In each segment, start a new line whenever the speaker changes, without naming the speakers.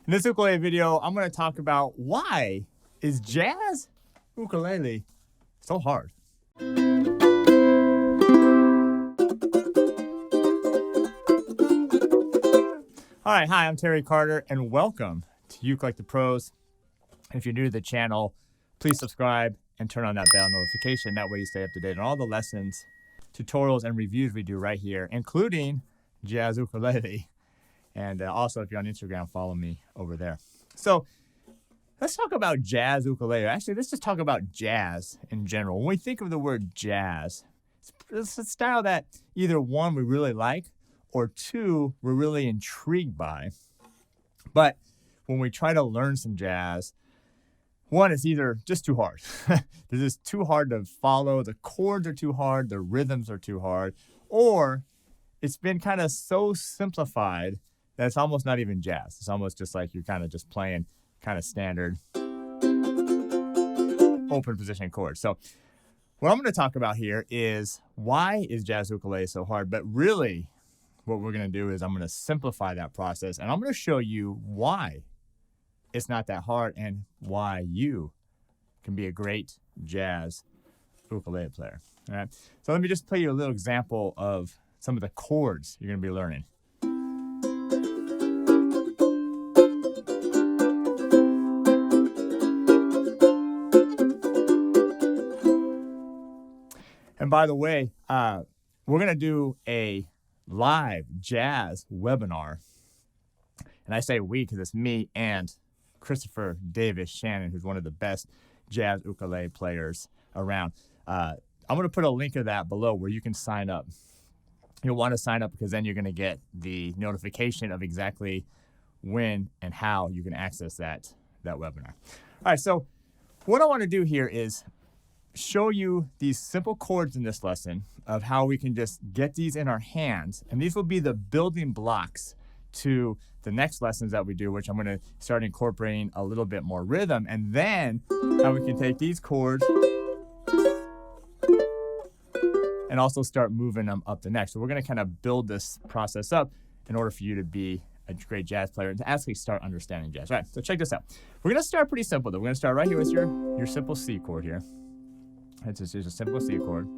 In this ukulele video, I'm going to talk about why is jazz ukulele so hard? All right, hi, I'm Terry Carter, and welcome to ukelikethepros. If you're new to the channel, please subscribe and turn on that bell notification. That way you stay up to date on all the lessons, tutorials, and reviews we do right here, including jazz ukulele. And also, if you're on Instagram, follow me over there. So let's talk about jazz ukulele. Actually, let's just talk about jazz in general. When we think of the word jazz, it's a style that either one, we really like, or two, we're really intrigued by. But when we try to learn some jazz, one, it's either just too hard. It's just too hard to follow. The chords are too hard. The rhythms are too hard. Or it's been kind of so simplified that it's almost not even jazz. It's almost just like you're kind of just playing kind of standard open position chords. So what I'm going to talk about here is why is jazz ukulele so hard? But really what we're going to do is I'm going to simplify that process, and I'm going to show you why it's not that hard and why you can be a great jazz ukulele player. All right. So let me just play you a little example of some of the chords you're going to be learning. And by the way, we're going to do a live jazz webinar. And I say we because it's me and Christopher Davis Shannon, who's one of the best jazz ukulele players around. I'm going to put a link of that below where you can sign up. You'll want to sign up because then you're going to get the notification of exactly when and how you can access that webinar. All right, so what I want to do here is show you these simple chords in this lesson of how we can just get these in our hands. And these will be the building blocks to the next lessons that we do, which I'm going to start incorporating a little bit more rhythm. And then how we can take these chords and also start moving them up the neck. So we're going to kind of build this process up in order for you to be a great jazz player and to actually start understanding jazz. All right, so check this out. We're going to start pretty simple, though. We're going to start right here with your simple C chord here. It's just a simple C chord.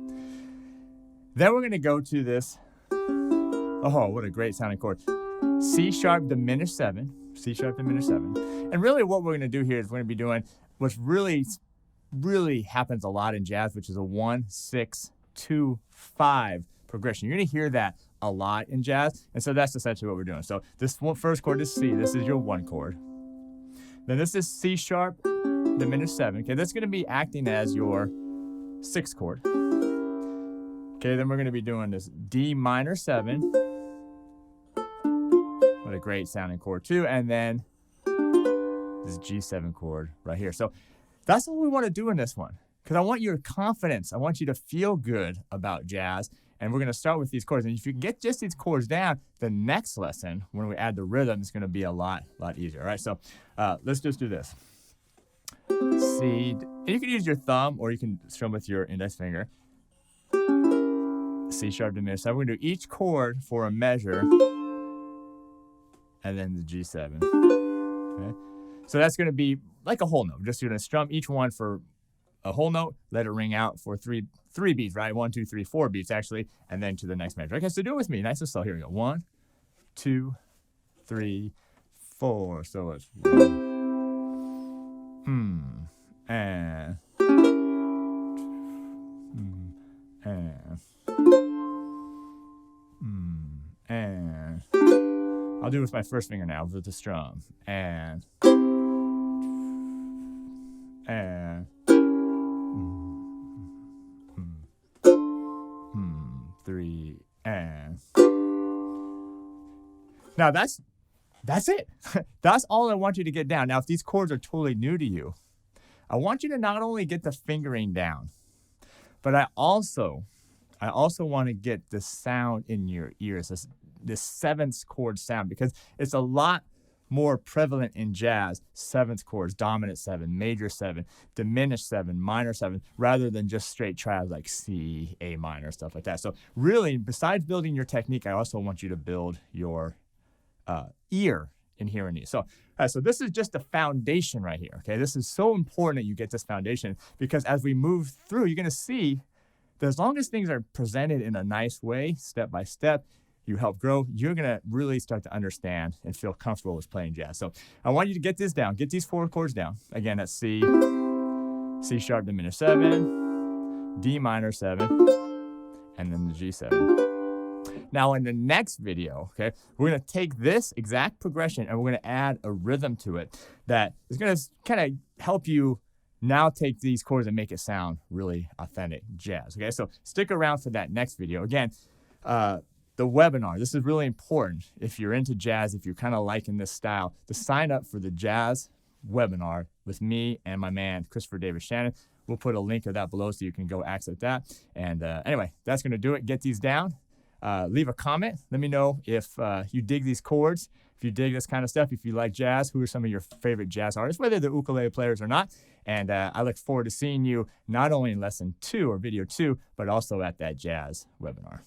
Then we're going to go to this. Oh, what a great sounding chord. C sharp diminished 7. C sharp diminished 7. And really what we're going to do here is we're going to be doing what's really happens a lot in jazz, which is a 1, 6, 2, 5 progression. You're going to hear that a lot in jazz. And so that's essentially what we're doing. So this first chord is C. This is your 1 chord. Then this is C sharp diminished 7. Okay, that's going to be acting as your 6th chord. Okay, then we're going to be doing this D minor 7. What a great sounding chord too. And then this G7 chord right here. So that's what we want to do in this one, because I want your confidence. I want you to feel good about jazz. And we're going to start with these chords. And if you get just these chords down, the next lesson, when we add the rhythm, is going to be a lot easier. All right, so let's just do this. C, and you can use your thumb or you can strum with your index finger. C sharp diminished 7. We're going to do each chord for a measure and then the G7. Okay? So that's going to be like a whole note. Just going to strum each one for a whole note, let it ring out for three beats, right? 1, 2, 3, 4 beats actually, and then to the next measure. Okay, so do it with me, nice and slow. Here we go. 1, 2, 3, 4. So it's and I'll do it with my first finger now with the strum. And 3 and now that's it. That's all I want you to get down. Now, if these chords are totally new to you, I want you to not only get the fingering down, but I also want to get the sound in your ears, this 7th chord sound, because it's a lot more prevalent in jazz. 7th chords, dominant 7, major 7, diminished 7, minor 7, rather than just straight triads like C, A minor, stuff like that. So really, besides building your technique, I also want you to build your ear in hearing these. So this is just the foundation right here, okay? This is so important that you get this foundation, because as we move through, you're going to see that as long as things are presented in a nice way, step by step, you help grow, you're going to really start to understand and feel comfortable with playing jazz. So I want you to get this down. Get these 4 chords down. Again, that's C, C sharp diminished 7, D minor 7, and then the G7. Now in the next video, okay, we're going to take this exact progression and we're going to add a rhythm to it that is going to kind of help you now take these chords and make it sound really authentic jazz. Okay, so stick around for that next video. Again, the webinar, this is really important. If you're into jazz, if you're kind of liking this style, to sign up for the jazz webinar with me and my man, Christopher David Shannon. We'll put a link of that below so you can go access that. And anyway, that's going to do it. Get these down. Leave a comment. Let me know if you dig these chords, if you dig this kind of stuff, if you like jazz, who are some of your favorite jazz artists, whether they're ukulele players or not. And I look forward to seeing you not only in lesson 2 or video 2, but also at that jazz webinar.